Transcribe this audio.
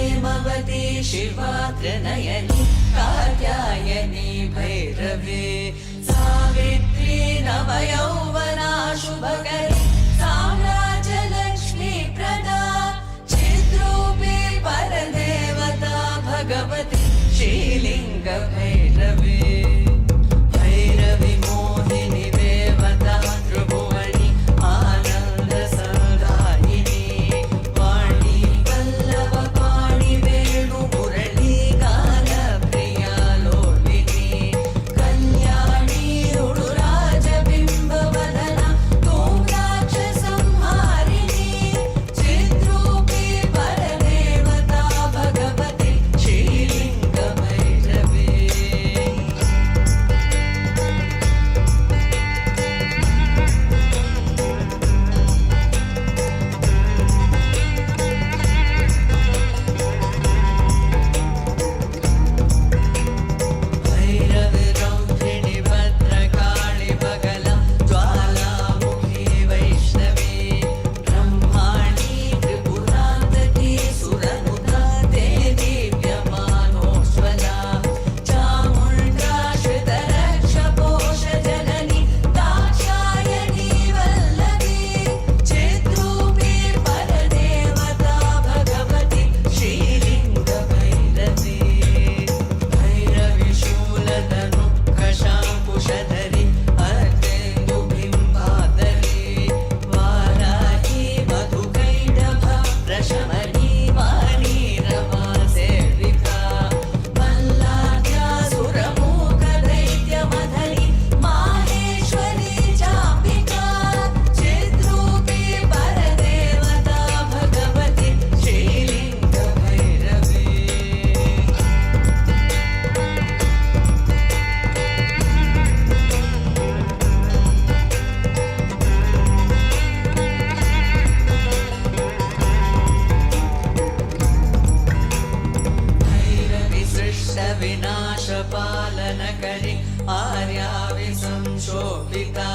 हेमवती शिवा त्रिनयनी कात्यायनी भैरवी सावित्री नवयौवना शुभकरी साम्राज्यलक्ष्मी प्रदा चिद्रूपी परदेवता भगवती श्रीलिंग भैरवी भैरवी मोहिनी देवता त्रिभुवनी आनंद सदायिनी वाणी वल्लभ पाणि वेणु मुरली गान प्रिया लोलिनी कल्याणी उडुराजबिंब वदना तोम्राक्ष संहारिणी चिद्रूपी परदेवता भगवती श्रीलिंग भैरवी भैरवी रौद्रिणी भद्रकाळि बगला ज्वालामुखी वैष्णवी ब्रह्माणी त्रिपुरान्तकी सुरनुता ते दीप्यमानोज्ज्वला चामुण्डा श्रितरक्षपोषजननी दाक्षायणी वल्लभी चिद्रूपी परदेवता भगवती श्रीलिंग भैरवी भैरवी शूलधनुःखशाङ्कुशधरी अर्धेन्दुबिम्बाधरी वाराही मधुकैटभ प्रशमनी वाणी रमा सेविका मल्लाद्यासुरमूकदैत्यमधरी माहेश्वरी चाम्बिका चिद्रूपी परदेवता भगवती श्रीलिंग भैरवी भैरवी सृष्टविनाशपालनकरी आर्याविसंशोभिता